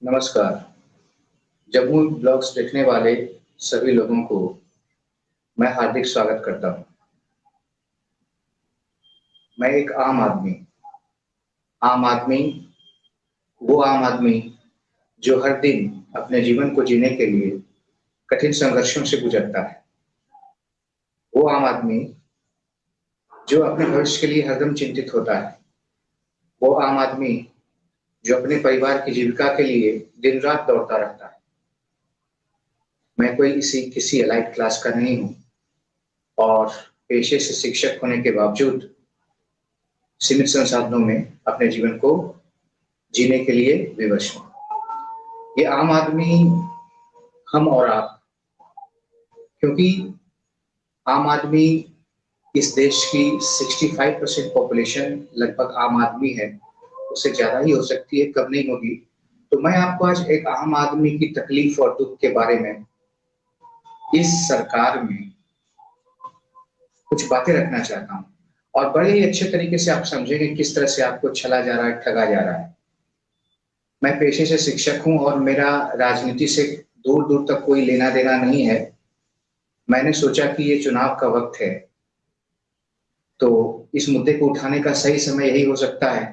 नमस्कार। जम्मू ब्लॉग्स देखने वाले सभी लोगों को मैं हार्दिक स्वागत करता हूँ। मैं एक आम आदमी, वो आम आदमी जो हर दिन अपने जीवन को जीने के लिए कठिन संघर्षों से गुजरता है। वो आम आदमी जो अपने भविष्य के लिए हरदम चिंतित होता है। वो आम आदमी जो अपने परिवार की जीविका के लिए दिन रात दौड़ता रहता है। मैं कोई किसी एलाइट क्लास का नहीं हूँ और पेशे से शिक्षक होने के बावजूद सीमित संसाधनों में अपने जीवन को जीने के लिए विवश हूँ। ये आम आदमी हम और आप, क्योंकि आम आदमी इस देश की 65% पॉपुलेशन लगभग आम आदमी है, उससे ज्यादा ही हो सकती है, कम नहीं होगी। तो मैं आपको आज एक आम आदमी की तकलीफ और दुख के बारे में इस सरकार में कुछ बातें रखना चाहता हूँ और बड़े ही अच्छे तरीके से आप समझेंगे किस तरह से आपको छला जा रहा है, ठगा जा रहा है। मैं पेशे से शिक्षक हूँ और मेरा राजनीति से दूर दूर तक कोई लेना देना नहीं है। मैंने सोचा कि ये चुनाव का वक्त है, तो इस मुद्दे को उठाने का सही समय यही हो सकता है।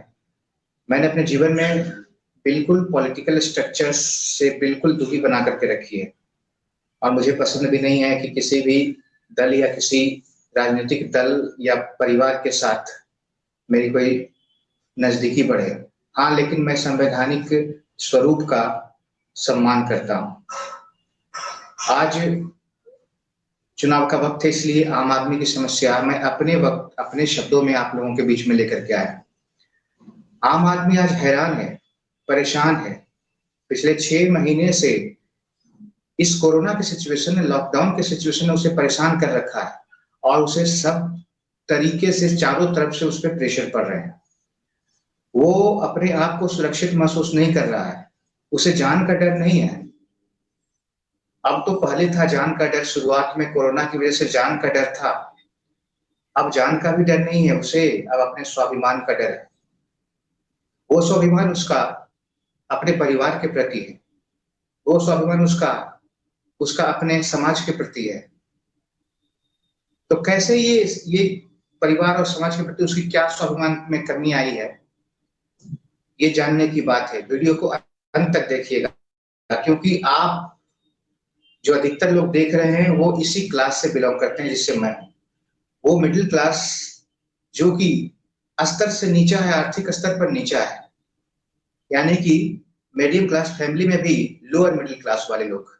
मैंने अपने जीवन में बिल्कुल पॉलिटिकल स्ट्रक्चर से बिल्कुल दूरी बना करके रखी है और मुझे पसंद भी नहीं है कि किसी भी दल या किसी राजनीतिक दल या परिवार के साथ मेरी कोई नजदीकी बढ़े। हाँ, लेकिन मैं संवैधानिक स्वरूप का सम्मान करता हूँ। आज चुनाव का वक्त है, इसलिए आम आदमी की समस्या मैं अपने शब्दों में आप लोगों के बीच में लेकर के आया। आम आदमी आज हैरान है, परेशान है। पिछले 6 महीने से इस कोरोना के सिचुएशन में, लॉकडाउन के सिचुएशन में उसे परेशान कर रखा है और उसे सब तरीके से चारों तरफ से उस पर प्रेशर पड़ रहे हैं। वो अपने आप को सुरक्षित महसूस नहीं कर रहा है, उसे जान का डर नहीं है। अब तो पहले था जान का डर, शुरुआत में कोरोना की वजह से जान का डर था। अब जान का भी डर नहीं है उसे, अब अपने स्वाभिमान का डर है। वो स्वाभिमान उसका अपने परिवार के प्रति है, वो स्वाभिमान उसका उसका अपने समाज के प्रति है। तो कैसे ये परिवार और समाज के प्रति उसकी क्या स्वाभिमान में कमी आई है, ये जानने की बात है। वीडियो को अंत तक देखिएगा, क्योंकि आप जो अधिकतर लोग देख रहे हैं वो इसी क्लास से बिलोंग करते हैं जिससे मैं हूं। वो मिडिल क्लास जो कि स्तर से नीचा है, आर्थिक स्तर पर नीचा है, यानी कि मीडियम क्लास फैमिली में भी लोअर मिडिल क्लास वाले लोग,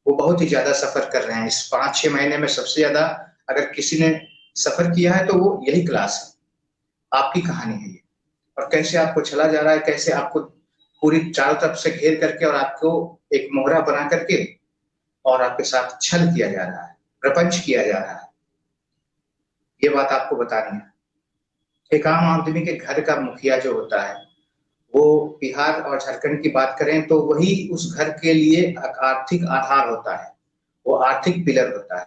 वो बहुत ही ज्यादा सफर कर रहे हैं। इस 5-6 महीने में सबसे ज्यादा अगर किसी ने सफर किया है तो वो यही क्लास है। आपकी कहानी है ये, और कैसे आपको चला जा रहा है, कैसे आपको पूरी चारों तरफ से घेर करके और आपको एक मोहरा बना करके और आपके साथ छल किया जा रहा है, प्रपंच किया जा रहा है। ये बात आपको बतानी है। एक आम आदमी के घर का मुखिया जो होता है, वो बिहार और झारखंड की बात करें तो वही उस घर के लिए आर्थिक आधार होता है, वो आर्थिक पिलर होता है,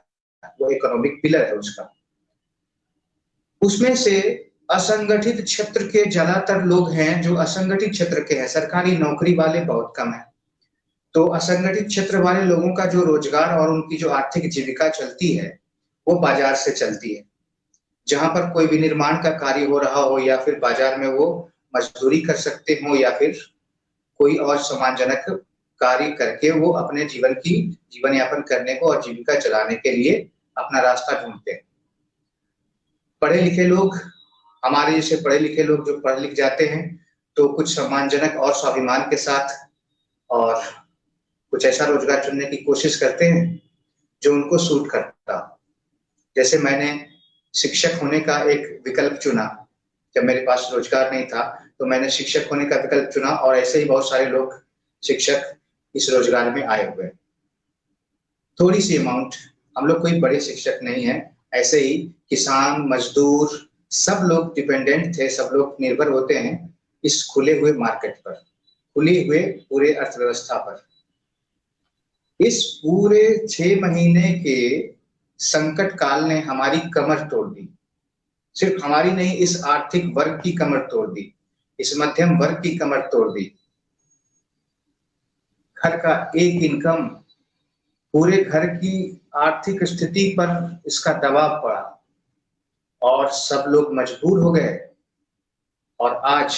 वो इकोनॉमिक पिलर है उसका। उसमें से असंगठित क्षेत्र के ज्यादातर लोग हैं जो असंगठित क्षेत्र के हैं, सरकारी नौकरी वाले बहुत कम है। तो असंगठित क्षेत्र वाले लोगों का जो रोजगार और उनकी जो आर्थिक जीविका चलती है वो बाजार से चलती है। जहां पर कोई भी निर्माण का कार्य हो रहा हो या फिर बाजार में वो मजदूरी कर सकते हो या फिर कोई और सम्मानजनक कार्य करके वो अपने जीवन यापन करने को और जीविका चलाने के लिए अपना रास्ता ढूंढते हैं। पढ़े लिखे लोग, हमारे जैसे पढ़े लिखे लोग जो पढ़ लिख जाते हैं तो कुछ सम्मानजनक और स्वाभिमान के साथ और कुछ ऐसा रोजगार चुनने की कोशिश करते हैं जो उनको सूट करता। जैसे मैंने शिक्षक होने का एक विकल्प चुना, जब मेरे पास रोजगार नहीं था तो मैंने शिक्षक होने का विकल्प चुना और ऐसे ही बहुत सारे लोग शिक्षक इस रोजगार में आए हुए। थोड़ी सी अमाउंट, हम लोग कोई बड़े शिक्षक नहीं है, ऐसे ही किसान मजदूर सब लोग डिपेंडेंट थे, सब लोग निर्भर होते हैं इस खुले हुए मार्केट पर, खुले हुए पूरे अर्थव्यवस्था पर। इस पूरे 6 महीने के संकट काल ने हमारी कमर तोड़ दी। सिर्फ हमारी नहीं, इस आर्थिक वर्ग की कमर तोड़ दी, इस मध्यम वर्ग की कमर तोड़ दी। घर का एक इनकम पूरे घर की आर्थिक स्थिति पर इसका दबाव पड़ा और सब लोग मजबूर हो गए। और आज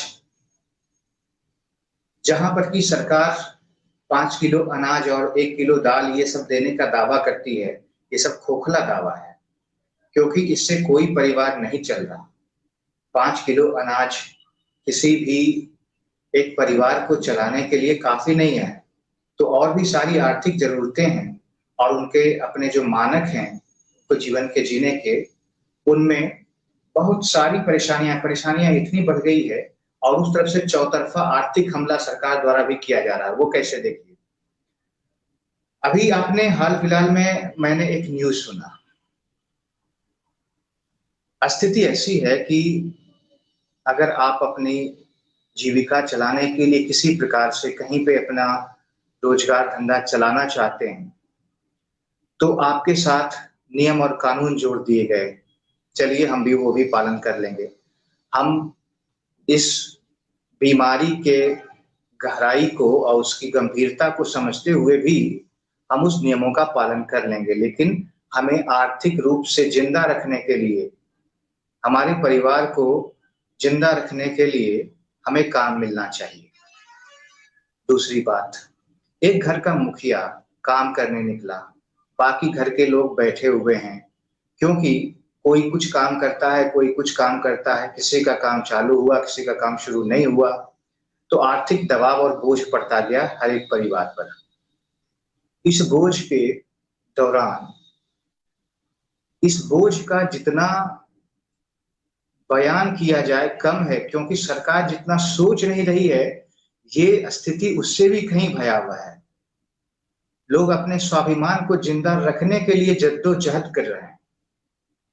जहां पर की सरकार 5 किलो अनाज और 1 किलो दाल ये सब देने का दावा करती है, ये सब खोखला दावा है, क्योंकि इससे कोई परिवार नहीं चल रहा। 5 किलो अनाज किसी भी एक परिवार को चलाने के लिए काफी नहीं है। तो और भी सारी आर्थिक जरूरतें हैं और उनके अपने जो मानक हैं तो जीवन के जीने के, उनमें बहुत सारी परेशानियां इतनी बढ़ गई है और उस तरफ से चौतरफा आर्थिक हमला सरकार द्वारा भी किया जा रहा है। वो कैसे, देखिए, अभी आपने हाल फिलहाल में मैंने एक न्यूज सुना। स्थिति ऐसी है कि अगर आप अपनी जीविका चलाने के लिए किसी प्रकार से कहीं पे अपना रोजगार धंधा चलाना चाहते हैं तो आपके साथ नियम और कानून जोड़ दिए गए। चलिए हम भी वो भी पालन कर लेंगे। हम इस बीमारी के गहराई को और उसकी गंभीरता को समझते हुए भी हम उस नियमों का पालन कर लेंगे, लेकिन हमें आर्थिक रूप से जिंदा रखने के लिए, हमारे परिवार को जिंदा रखने के लिए हमें काम मिलना चाहिए। दूसरी बात, एक घर का मुखिया काम करने निकला, बाकी घर के लोग बैठे हुए हैं, क्योंकि कोई कुछ काम करता है, कोई कुछ काम करता है, किसी का काम चालू हुआ, किसी का काम शुरू नहीं हुआ, तो आर्थिक दबाव और बोझ पड़ता गया हर एक परिवार पर। इस बोझ के दौरान, इस बोझ का जितना बयान किया जाए कम है, क्योंकि सरकार जितना सोच नहीं रही है, ये स्थिति उससे भी कहीं भयावह है। लोग अपने स्वाभिमान को जिंदा रखने के लिए जद्दोजहद कर रहे हैं,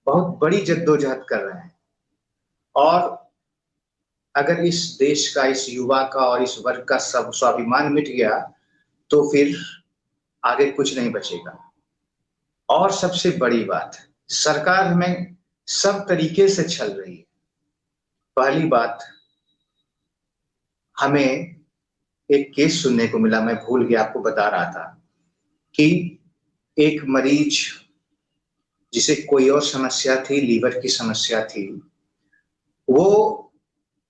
बहुत बड़ी जद्दोजहद कर रहे हैं। और अगर इस देश का, इस युवा का और इस वर्ग का सब स्वाभिमान मिट गया तो फिर आगे कुछ नहीं बचेगा। और सबसे बड़ी बात, सरकार हमें सब तरीके से छल रही है। पहली बात, हमें एक केस सुनने को मिला, मैं भूल गया, आपको बता रहा था कि एक मरीज जिसे कोई और समस्या थी, लीवर की समस्या थी, वो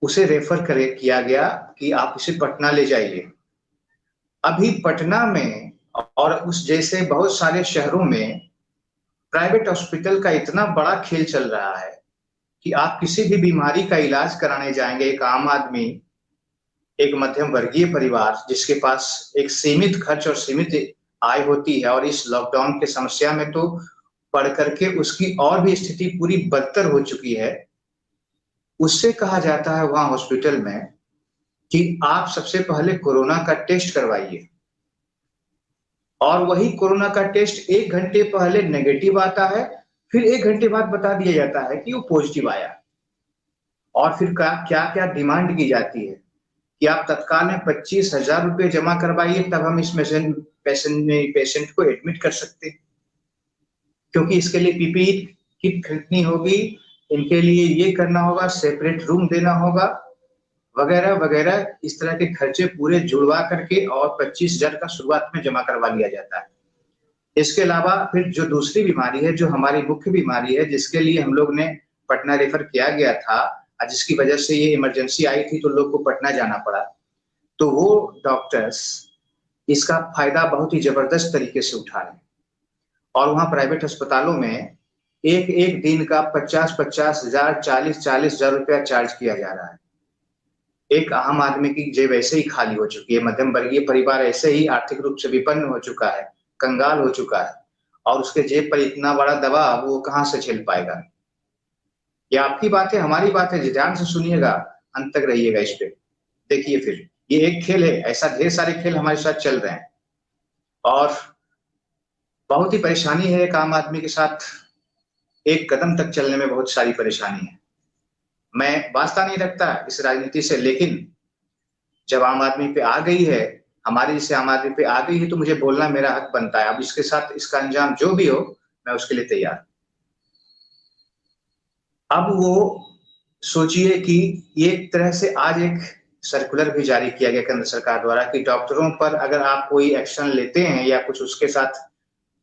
उसे रेफर किया गया कि आप उसे पटना ले जाइए। अभी पटना में और उस जैसे बहुत सारे शहरों में प्राइवेट हॉस्पिटल का इतना बड़ा खेल चल रहा है कि आप किसी भी बीमारी का इलाज कराने जाएंगे, एक आम आदमी, एक मध्यम वर्गीय परिवार जिसके पास एक सीमित खर्च और सीमित आय होती है, और इस लॉकडाउन के समस्या में तो पढ़ करके उसकी और भी स्थिति पूरी बदतर हो चुकी है, उससे कहा जाता है वहां हॉस्पिटल में कि आप सबसे पहले कोरोना का टेस्ट करवाइए, और वही कोरोना का टेस्ट 1 घंटे पहले नेगेटिव आता है, फिर 1 घंटे बाद बता दिया जाता है कि वो पॉजिटिव आया। और फिर क्या क्या डिमांड की जाती है कि आप तत्काल में 25,000 रुपये जमा करवाइए, तब हम इस पेशेंट को एडमिट कर सकते हैं, क्योंकि इसके लिए पीपीई किट खरीदनी होगी, इनके लिए ये करना होगा, सेपरेट रूम देना होगा, वगैरह वगैरह। इस तरह के खर्चे पूरे जुड़वा करके और 25,000 का शुरुआत में जमा करवा लिया जाता है। इसके अलावा फिर जो दूसरी बीमारी है, जो हमारी मुख्य बीमारी है, जिसके लिए हम लोग ने पटना रेफर किया गया था, जिसकी वजह से ये इमरजेंसी आई थी तो लोग को पटना जाना पड़ा, तो वो डॉक्टर्स इसका फायदा बहुत ही जबरदस्त तरीके से उठा रहे हैं। और वहां प्राइवेट अस्पतालों में एक एक दिन का 50-50 हजार, 40-40 हजार रुपया चार्ज किया जा रहा है। एक आम आदमी की जेब ऐसे ही खाली हो चुकी है, मध्यम वर्गीय परिवार ऐसे ही आर्थिक रूप से विपन्न हो चुका है, कंगाल हो चुका है, और उसके जेब पर इतना बड़ा दबाव वो कहां से झेल पाएगा। ये आपकी बात है, हमारी बात है, ध्यान से सुनिएगा, अंत तक रहिएगा इस पे। देखिए, फिर ये एक खेल है, ऐसा ढेर सारे खेल हमारे साथ चल रहे हैं और बहुत ही परेशानी है एक आम आदमी के साथ। एक कदम तक चलने में बहुत सारी परेशानी है। मैं वास्ता नहीं रखता इस राजनीति से, लेकिन जब आम आदमी पे आ गई है, हमारे जैसे आम आदमी पे आ गई है, तो मुझे बोलना मेरा हक बनता है। अब इसके साथ इसका अंजाम जो भी हो, मैं उसके लिए तैयार। अब वो सोचिए कि ये एक तरह से आज एक सर्कुलर भी जारी किया गया केंद्र सरकार द्वारा कि डॉक्टरों पर अगर आप कोई एक्शन लेते हैं या कुछ उसके साथ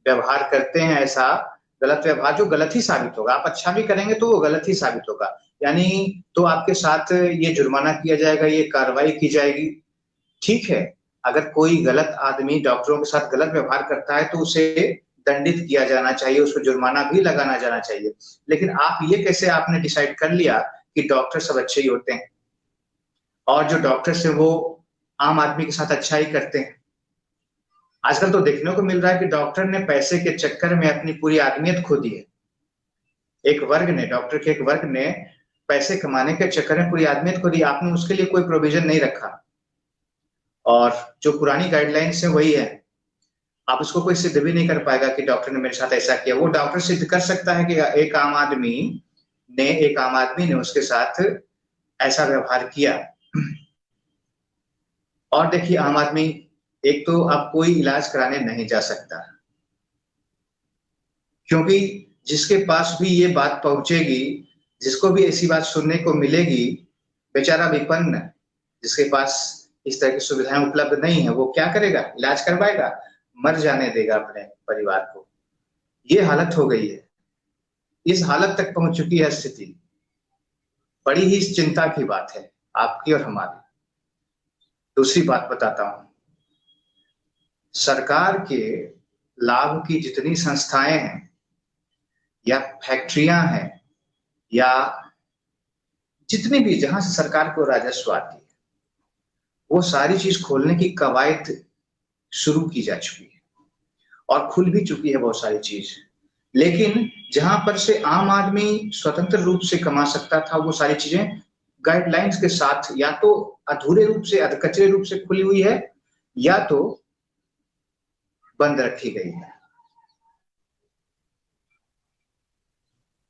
व्यवहार करते हैं, ऐसा गलत व्यवहार जो गलत ही साबित होगा, आप अच्छा भी करेंगे तो वो गलत ही साबित होगा, यानी तो आपके साथ ये जुर्माना किया जाएगा, ये कार्रवाई की जाएगी। ठीक है, अगर कोई गलत आदमी डॉक्टरों के साथ गलत व्यवहार करता है तो उसे दंडित किया जाना चाहिए, उसको जुर्माना भी लगाना जाना चाहिए। लेकिन आप ये कैसे आपने डिसाइड कर लिया कि डॉक्टर सब अच्छे ही होते हैं और जो डॉक्टर्स हैं वो आम आदमी के साथ अच्छा ही करते हैं। आजकल तो देखने को मिल रहा है कि डॉक्टर ने पैसे के चक्कर में अपनी पूरी आदमियत खो दी है। एक वर्ग ने, डॉक्टर के एक वर्ग ने पैसे कमाने के चक्कर में पूरी आदमियत खो दी। आपने उसके लिए कोई प्रोविजन नहीं रखा और जो पुरानी गाइडलाइंस है वही है। आप उसको कोई सिद्ध भी नहीं कर पाएगा कि डॉक्टर ने मेरे साथ ऐसा किया। वो डॉक्टर सिद्ध कर सकता है कि एक आम आदमी ने उसके साथ ऐसा व्यवहार किया। और देखिए, आम आदमी एक तो अब कोई इलाज कराने नहीं जा सकता, क्योंकि जिसके पास भी ये बात पहुंचेगी, जिसको भी ऐसी बात सुनने को मिलेगी, बेचारा विपन्न, जिसके पास इस तरह की सुविधाएं उपलब्ध नहीं है, वो क्या करेगा? इलाज करवाएगा? मर जाने देगा अपने परिवार को। ये हालत हो गई है, इस हालत तक पहुंच चुकी है स्थिति। बड़ी ही चिंता की बात है आपकी और हमारी। दूसरी बात बताता हूं, सरकार के लाभ की जितनी संस्थाएं हैं या फैक्ट्रियां हैं या जितने भी जहां से सरकार को राजस्व आती है, वो सारी चीज खोलने की कवायद शुरू की जा चुकी है और खुल भी चुकी है बहुत सारी चीज। लेकिन जहां पर से आम आदमी स्वतंत्र रूप से कमा सकता था, वो सारी चीजें गाइडलाइंस के साथ या तो अधूरे रूप से, अधकचरे रूप से खुली हुई है या तो बंद रखी गई है।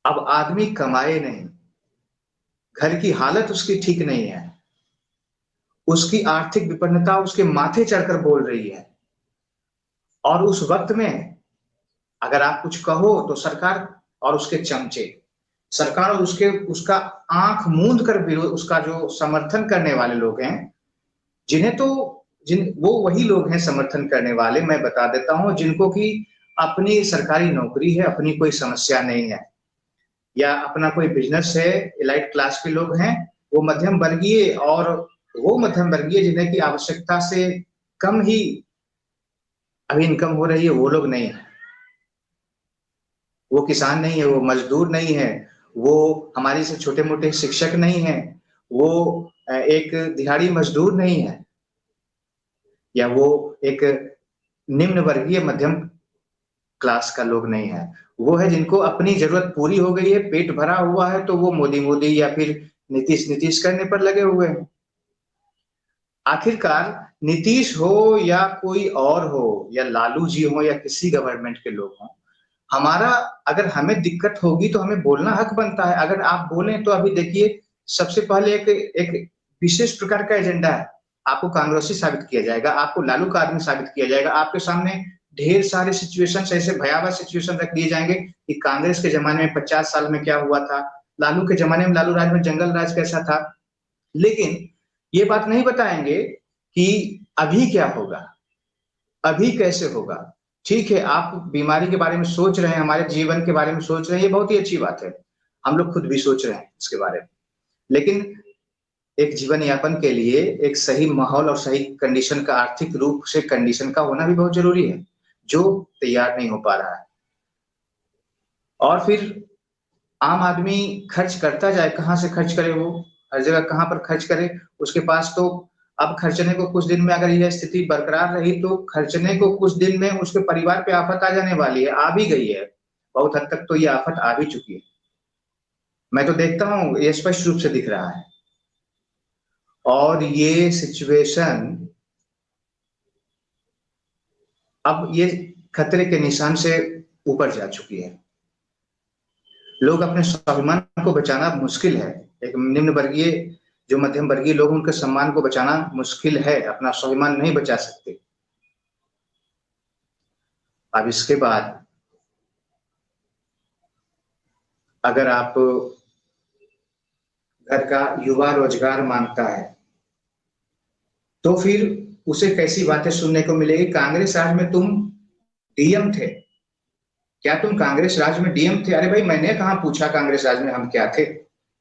अब आदमी कमाए नहीं, घर की हालत उसकी ठीक नहीं है, उसकी आर्थिक विपन्नता उसके माथे चढ़कर बोल रही है, और उस वक्त में अगर आप कुछ कहो तो सरकार और उसके चमचे, सरकार और उसका आंख मूंद कर विरोध, उसका जो समर्थन करने वाले लोग हैं, वो वही लोग हैं समर्थन करने वाले, मैं बता देता हूं, जिनको कि अपनी सरकारी नौकरी है, अपनी कोई समस्या नहीं है या अपना कोई बिजनेस है, एलाइट क्लास के लोग हैं, वो मध्यम वर्गीय, और वो मध्यम वर्गीय जिन्हें की आवश्यकता से कम ही अभी इनकम हो रही है, वो लोग नहीं है। वो किसान नहीं है, वो मजदूर नहीं है, वो हमारे से छोटे मोटे शिक्षक नहीं है, वो एक दिहाड़ी मजदूर नहीं है, या वो एक निम्न वर्गीय मध्यम क्लास का लोग नहीं है। वो है जिनको अपनी जरूरत पूरी हो गई है, पेट भरा हुआ है, तो वो मोदी मोदी या फिर नीतीश नीतीश करने पर लगे हुए हैं। आखिरकार नीतीश हो या कोई और हो, या लालू जी हो या किसी गवर्नमेंट के लोग हों, हमारा अगर हमें दिक्कत होगी तो हमें बोलना हक बनता है। अगर आप बोलें तो अभी देखिए, सबसे पहले एक विशेष प्रकार का एजेंडा है, आपको कांग्रेसी साबित किया जाएगा, आपको लालू का आदमी साबित किया जाएगा, आपके सामने ढेर सारे सिचुएशन, ऐसे भयावह सिचुएशन रख दिए जाएंगे कि कांग्रेस के जमाने में 50 साल में क्या हुआ था, लालू के जमाने में, लालू राज में जंगल राज कैसा था। लेकिन ये बात नहीं बताएंगे कि अभी क्या होगा, अभी कैसे होगा। ठीक है, आप बीमारी के बारे में सोच रहे हैं, हमारे जीवन के बारे में सोच रहे हैं, ये बहुत ही अच्छी बात है, हम लोग खुद भी सोच रहे हैं इसके बारे में। लेकिन एक जीवन यापन के लिए एक सही माहौल और सही कंडीशन का, आर्थिक रूप से कंडीशन का होना भी बहुत जरूरी है, जो तैयार नहीं हो पा रहा है। और फिर आम आदमी खर्च करता जाए, कहां से खर्च करे? वो हर जगह कहां पर खर्च करे? उसके पास तो अब खर्चने को कुछ दिन में, अगर यह स्थिति बरकरार रही तो खर्चने को कुछ दिन में उसके परिवार पे आफत आ जाने वाली है, आ भी गई है, बहुत हद तक तो ये आफत आ भी चुकी है। मैं तो देखता हूं, ये स्पष्ट रूप से दिख रहा है, और ये सिचुएशन अब ये खतरे के निशान से ऊपर जा चुकी है। लोग अपने स्वाभिमान को बचाना मुश्किल है, एक निम्न वर्गीय, जो मध्यम वर्गीय लोग, उनके सम्मान को बचाना मुश्किल है, अपना स्वाभिमान नहीं बचा सकते। अब इसके बाद अगर आप घर का युवा रोजगार मांगता है, तो फिर उसे कैसी बातें सुनने को मिलेगी। कांग्रेस राज में तुम डीएम थे, क्या तुम कांग्रेस राज में डीएम थे? अरे भाई मैंने कहाँ पूछा कांग्रेस राज में हम क्या थे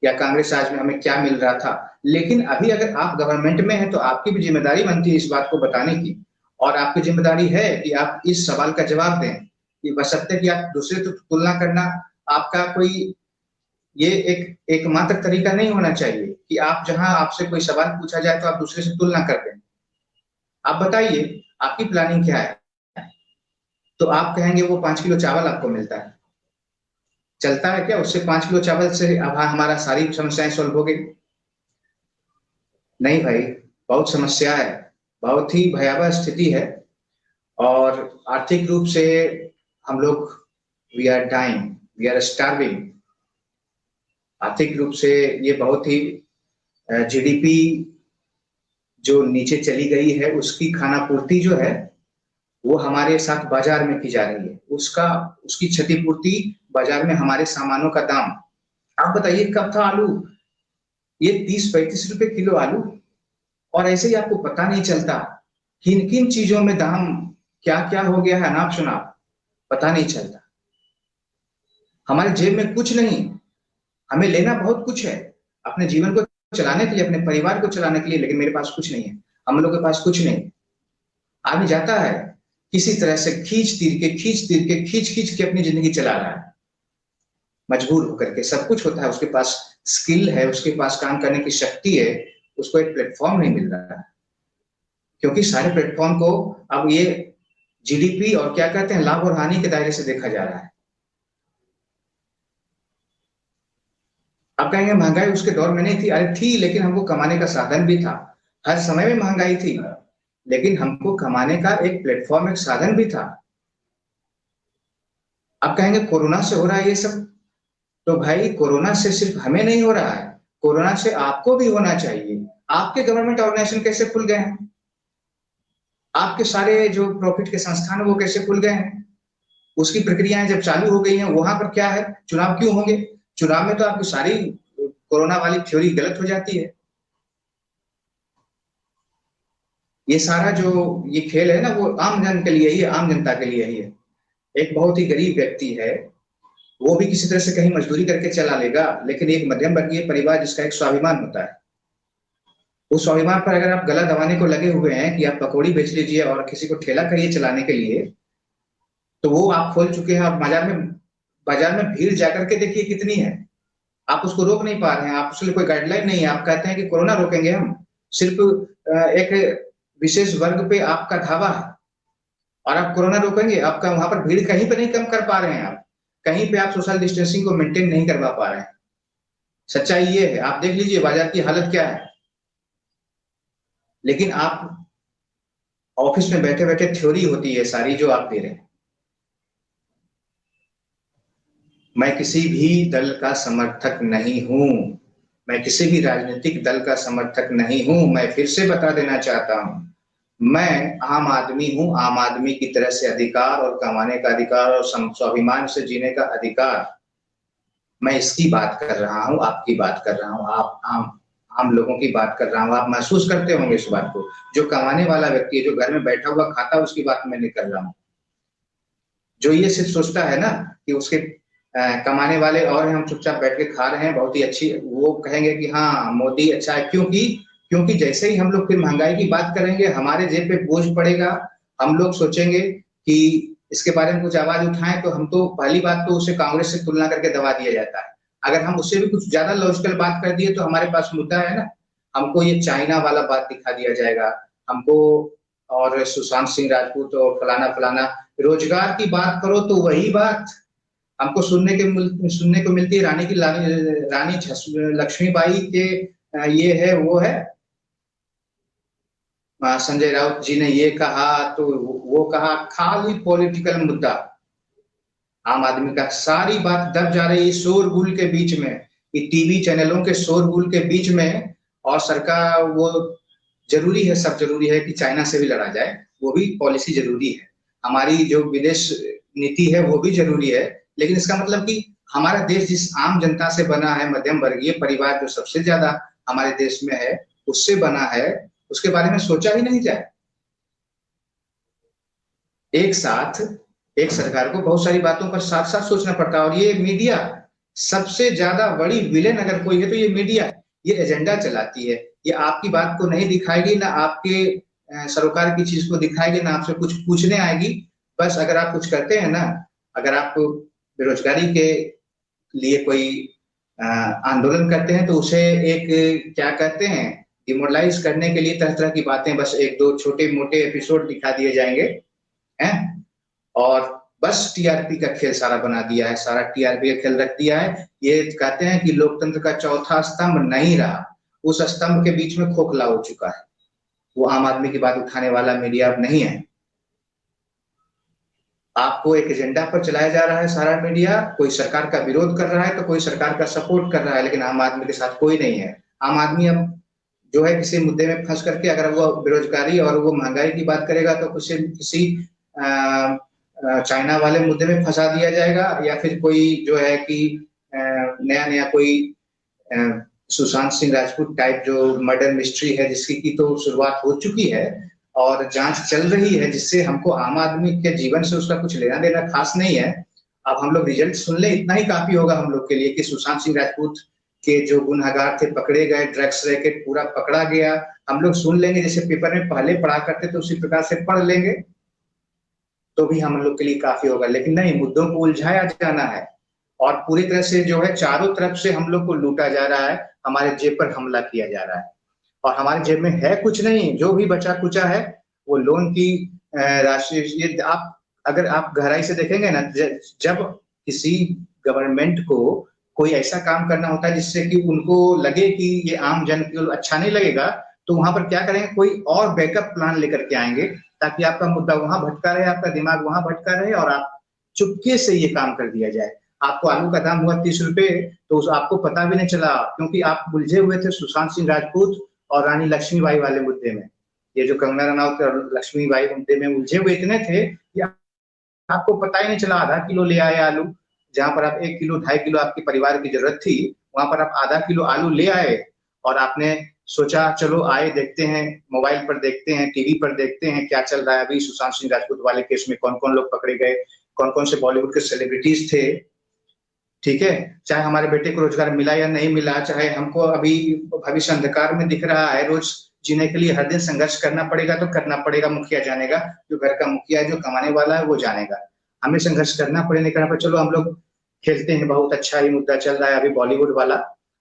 या कांग्रेस राज में हमें क्या मिल रहा था। लेकिन अभी अगर आप गवर्नमेंट में हैं तो आपकी भी जिम्मेदारी बनती है इस बात को बताने की, और आपकी जिम्मेदारी है कि आप इस सवाल का जवाब दें कि बशर्ते कि आप दूसरे तो तुलना करना आपका कोई ये एक एकमात्र तरीका नहीं होना चाहिए कि आप जहां आपसे कोई सवाल पूछा जाए तो आप दूसरे से तुलना कर दें। आप बताइए आपकी प्लानिंग क्या है? तो आप कहेंगे वो 5 किलो चावल आपको मिलता है, चलता है क्या? उससे 5 किलो चावल से अब हमारा सारी समस्याएं सॉल्व हो गई? नहीं भाई, बहुत समस्या है, बहुत ही भयावह स्थिति है। और आर्थिक रूप से हम लोग we are dying, we are starving. आर्थिक रूप से ये बहुत ही जीडीपी जो नीचे चली गई है उसकी खाना पूर्ति जो है वो हमारे साथ बाजार में की जा रही है, उसका उसकी क्षतिपूर्ति बाजार में हमारे सामानों का दाम। आप बताइए कब था आलू ये 30-35 रुपए किलो आलू, और ऐसे ही आपको पता नहीं चलता किन किन चीजों में दाम क्या क्या हो गया है, अनाप शनाप पता नहीं चलता। हमारे जेब में कुछ नहीं, हमें लेना बहुत कुछ है अपने जीवन को चलाने के लिए, अपने परिवार को चलाने के लिए, लेकिन मेरे पास कुछ नहीं है, हम लोग के पास कुछ नहीं। आदमी जाता है किसी तरह से खींच खींच के अपनी जिंदगी चला रहा है, मजबूर होकर के। सब कुछ होता है, उसके पास स्किल है, उसके पास काम करने की शक्ति है, उसको एक प्लेटफॉर्म नहीं मिल रहा है, क्योंकि सारे प्लेटफॉर्म को अब ये जीडीपी और क्या कहते हैं लाभ और हानि के दायरे से देखा जा रहा है। आप कहेंगे महंगाई उसके दौर में नहीं थी, अरे थी, लेकिन हमको कमाने का साधन भी था। हर समय में महंगाई थी, लेकिन हमको कमाने का एक प्लेटफॉर्म, एक साधन भी था। आप कहेंगे कोरोना से हो रहा है ये सब, तो भाई कोरोना से सिर्फ हमें नहीं हो रहा है, कोरोना से आपको भी होना चाहिए। आपके गवर्नमेंट ऑर्गेनाइजेशन कैसे खुल गए हैं? आपके सारे जो प्रॉफिट के संस्थान वो कैसे खुल गए हैं? उसकी प्रक्रियाएं जब चालू हो गई हैं, वहां पर क्या है? चुनाव क्यों होंगे? चुनाव में तो आपकी सारी कोरोना वाली थ्योरी गलत हो जाती है। ये सारा जो ये खेल है ना वो आम जन के लिए ही है, आम जनता के लिए ही है। एक बहुत ही गरीब व्यक्ति है, वो भी किसी तरह से कहीं मजदूरी करके चला लेगा, लेकिन एक मध्यम वर्गीय परिवार जिसका एक स्वाभिमान होता है, उस स्वाभिमान पर अगर आप गला दबाने को लगे हुए हैं कि आप पकौड़ी बेच लीजिए और किसी को ठेला करिए चलाने के लिए, तो वो आप खोल चुके हैं। आप बाजार में भीड़ जाकर के देखिए कितनी है, आप उसको रोक नहीं पा रहे हैं, आप उसके लिए कोई गाइडलाइन नहीं है। आप कहते हैं कि कोरोना रोकेंगे हम, सिर्फ एक विशेष वर्ग पे आपका धावा है और आप कोरोना रोकेंगे। आपका वहां पर भीड़ कहीं पे नहीं कम कर पा रहे हैं, आप कहीं पे आप सोशल डिस्टेंसिंग को मेंटेन नहीं करवा पा रहे हैं। सच्चाई ये है, आप देख लीजिए बाजार की हालत क्या है। लेकिन आप ऑफिस में बैठे बैठे थ्योरी होती है सारी जो आप दे रहे हैं। मैं किसी भी दल का समर्थक नहीं हूं, मैं किसी भी राजनीतिक दल का समर्थक नहीं हूं। मैं फिर से बता देना चाहता हूं, मैं आम आदमी हूं। आम आदमी की तरह से अधिकार और कमाने का अधिकार और स्वाभिमान से जीने का अधिकार, मैं इसकी बात कर रहा हूं, आपकी बात कर रहा हूं, आप आम लोगों की बात कर रहा हूं। आप महसूस करते होंगे इस बात को, जो कमाने वाला व्यक्ति है, जो घर में बैठा हुआ खाता है, उसकी बात मैं नहीं कर रहा हूं। जो ये सिर्फ सोचता है ना कि उसके कमाने वाले और हम चुपचाप बैठ के खा रहे हैं बहुत ही अच्छी, वो कहेंगे कि हाँ मोदी अच्छा है। क्योंकि जैसे ही हम लोग फिर महंगाई की बात करेंगे, हमारे जेब पे बोझ पड़ेगा, हम लोग सोचेंगे कि इसके बारे में कुछ आवाज उठाएं, तो हम तो पहली बात तो उसे कांग्रेस से तुलना करके दबा दिया जाता है। अगर हम उससे भी कुछ ज्यादा लॉजिकल बात कर दिए तो हमारे पास मुद्दा है ना, हमको ये चाइना वाला बात दिखा दिया जाएगा हमको, और सुशांत सिंह राजपूत और फलाना फलाना। रोजगार की बात करो तो वही बात हमको सुनने को मिलती है। रानी लक्ष्मीबाई के ये है वो है, संजय राउत जी ने ये कहा तो वो कहा, खाली पॉलिटिकल मुद्दा। आम आदमी का सारी बात दब जा रही है शोरगुल के बीच में, ये टीवी चैनलों के शोरगुल के बीच में। और सरकार वो जरूरी है, सब जरूरी है कि चाइना से भी लड़ा जाए, वो भी पॉलिसी जरूरी है। हमारी जो विदेश नीति है वो भी जरूरी है, लेकिन इसका मतलब कि हमारा देश जिस आम जनता से बना है, मध्यम वर्गीय परिवार जो सबसे ज्यादा हमारे देश में है उससे बना है, उसके बारे में सोचा ही नहीं जाए। एक साथ एक सरकार को बहुत सारी बातों पर साथ साथ सोचना पड़ता है, और ये मीडिया सबसे ज्यादा बड़ी विलेन अगर कोई है तो ये मीडिया। ये एजेंडा चलाती है, ये आपकी बात को नहीं दिखाएगी, ना आपके सरोकार की चीज को दिखाएगी, ना आपसे कुछ पूछने आएगी। बस अगर आप कुछ करते हैं ना, अगर आप बेरोजगारी के लिए कोई आंदोलन करते हैं तो उसे एक क्या कहते हैं, डिमोरलाइज करने के लिए तरह तरह की बातें, बस एक दो छोटे मोटे एपिसोड दिखा दिए जाएंगे हैं, और बस टीआरपी का खेल सारा बना दिया है, सारा टीआरपी का खेल रख दिया है। ये कहते हैं कि लोकतंत्र का चौथा स्तंभ नहीं रहा, उस स्तंभ के बीच में खोखला हो चुका है। वो आम आदमी की बात उठाने वाला मीडिया अब नहीं है। आपको एक एजेंडा पर चलाया जा रहा है सारा मीडिया, कोई सरकार का विरोध कर रहा है तो कोई सरकार का सपोर्ट कर रहा है, लेकिन आम आदमी के साथ कोई नहीं है। आम आदमी अब जो है किसी मुद्दे में फंस करके, अगर वो बेरोजगारी और वो महंगाई की बात करेगा तो किसी चाइना वाले मुद्दे में फंसा दिया जाएगा, या फिर कोई जो है कि नया नया कोई सुशांत सिंह राजपूत टाइप जो मर्डर मिस्ट्री है, जिसकी की तो शुरुआत हो चुकी है और जांच चल रही है, जिससे हमको आम आदमी के जीवन से उसका कुछ लेना देना खास नहीं है। अब हम लोग रिजल्ट सुन ले, इतना ही काफी होगा हम लोग के लिए कि सुशांत सिंह राजपूत के जो गुनहगार थे पकड़े गए, ड्रग्स रैकेट पूरा पकड़ा गया। हम लोग सुन लेंगे, जैसे पेपर में पहले पढ़ा करते थे उसी प्रकार से पढ़ लेंगे तो भी हम लोग के लिए काफी होगा। लेकिन नहीं, मुद्दों को उलझाया जाना है और पूरी तरह से जो है चारों तरफ से हम लोग को लूटा जा रहा है, हमारे जेब पर हमला किया जा रहा है और हमारे जेब में है कुछ नहीं। जो भी बचा कुचा है वो लोन की राशि। ये आप अगर आप गहराई से देखेंगे ना, जब किसी गवर्नमेंट को कोई ऐसा काम करना होता है जिससे कि उनको लगे कि ये आम जन को अच्छा नहीं लगेगा, तो वहां पर क्या करेंगे, कोई और बैकअप प्लान लेकर के आएंगे ताकि आपका मुद्दा वहां भटका रहे, आपका दिमाग वहां भटका रहे और आप चुपके से ये काम कर दिया जाए। आपको आलू का दाम हुआ 30 रुपए तो आपको पता भी नहीं चला, क्योंकि आप उलझे हुए थे सुशांत सिंह राजपूत और रानी लक्ष्मीबाई वाले मुद्दे में। ये जो कंगना रनौत और लक्ष्मीबाई मुद्दे में उलझे हुए इतने थे कि आपको पता ही नहीं चला। आधा किलो ले आए आलू, जहां पर आप 1 किलो 2.5 किलो आपकी परिवार की जरूरत थी, वहां पर आप आधा किलो आलू ले आए और आपने सोचा चलो आए देखते हैं, मोबाइल पर देखते हैं, टीवी पर देखते हैं क्या चल रहा है। अभी सुशांत सिंह राजपूत वाले केस में कौन कौन लोग पकड़े गए, कौन कौन से बॉलीवुड के सेलिब्रिटीज थे, ठीक है। चाहे हमारे बेटे को रोजगार मिला या नहीं मिला, चाहे हमको अभी भविष्य अंधकार में दिख रहा है, रोज जीने के लिए हर दिन संघर्ष करना पड़ेगा तो करना पड़ेगा। मुखिया जानेगा, जो घर का मुखिया है, जो कमाने वाला है वो जानेगा। हमें संघर्ष करना पड़े नहीं करना पड़े। चलो हम लोग खेलते हैं, बहुत अच्छा ही मुद्दा चल रहा है अभी बॉलीवुड वाला,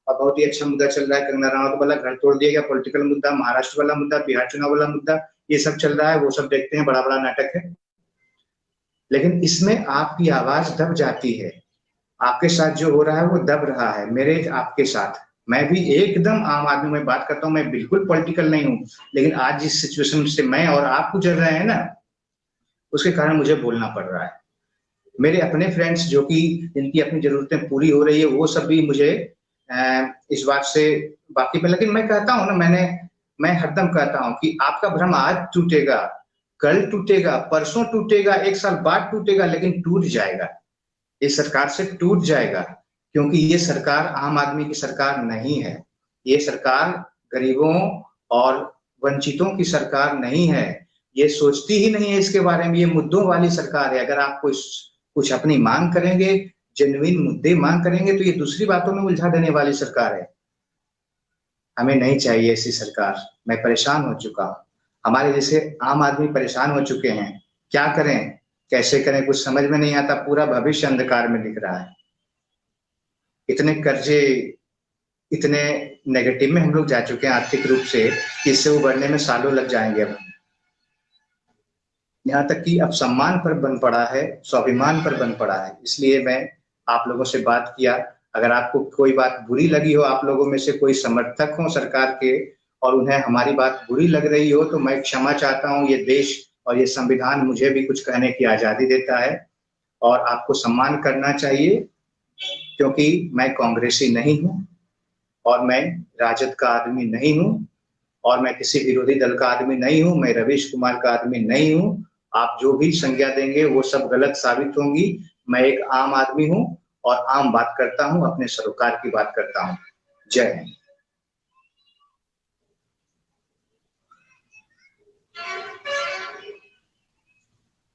और बहुत ही अच्छा मुद्दा चल रहा है कंगना रनौत वाला, घर तोड़ दिया गया पॉलिटिकल मुद्दा, महाराष्ट्र वाला मुद्दा, बिहार चुनाव वाला मुद्दा, ये सब चल रहा है, वो सब देखते हैं, बड़ा बड़ा नाटक है। लेकिन इसमें आपकी आवाज दब जाती है, आपके साथ जो हो रहा है वो दब रहा है, मेरे आपके साथ। मैं भी एकदम आम आदमी में बात करता हूँ, मैं बिल्कुल पॉलिटिकल नहीं हूँ, लेकिन आज जिस सिचुएशन से मैं और आप गुजर रहे हैं ना, उसके कारण मुझे बोलना पड़ रहा है। मेरे अपने फ्रेंड्स जो कि जिनकी अपनी जरूरतें पूरी हो रही है, वो सब भी मुझे इस बात से वाकिफ है। लेकिन मैं कहता हूँ ना, मैं हरदम कहता हूँ कि आपका भ्रम आज टूटेगा, कल टूटेगा, परसों टूटेगा, 1 साल बाद टूटेगा, लेकिन टूट जाएगा। ये सरकार से टूट जाएगा, क्योंकि ये सरकार आम आदमी की सरकार नहीं है। ये सरकार गरीबों और वंचितों की सरकार नहीं है। ये सोचती ही नहीं है इसके बारे में, ये मुद्दों वाली सरकार है। अगर आप कुछ अपनी मांग करेंगे, जेन्युइन मुद्दे मांग करेंगे, तो ये दूसरी बातों में उलझा देने वाली सरकार है। हमें नहीं चाहिए ऐसी सरकार। मैं परेशान हो चुका हूँ, हमारे जैसे आम आदमी परेशान हो चुके हैं। क्या करें, कैसे करें, कुछ समझ में नहीं आता। पूरा भविष्य अंधकार में दिख रहा है। इतने कर्जे, इतने नेगेटिव में हम लोग जा चुके हैं आर्थिक रूप से, इससे उबरने में सालों लग जाएंगे। अब यहाँ तक कि अब सम्मान पर बन पड़ा है, स्वाभिमान पर बन पड़ा है। इसलिए मैं आप लोगों से बात किया। अगर आपको कोई बात बुरी लगी हो, आप लोगों में से कोई समर्थक हो सरकार के और उन्हें हमारी बात बुरी लग रही हो, तो मैं क्षमा चाहता हूँ। ये देश और ये संविधान मुझे भी कुछ कहने की आजादी देता है और आपको सम्मान करना चाहिए, क्योंकि मैं कांग्रेसी नहीं हूँ और मैं राजद का आदमी नहीं हूँ और मैं किसी विरोधी दल का आदमी नहीं हूँ, मैं रवीश कुमार का आदमी नहीं हूँ। आप जो भी संज्ञा देंगे वो सब गलत साबित होंगी। मैं एक आम आदमी हूँ और आम बात करता हूँ, अपने सरोकार की बात करता हूँ। जय हिंद।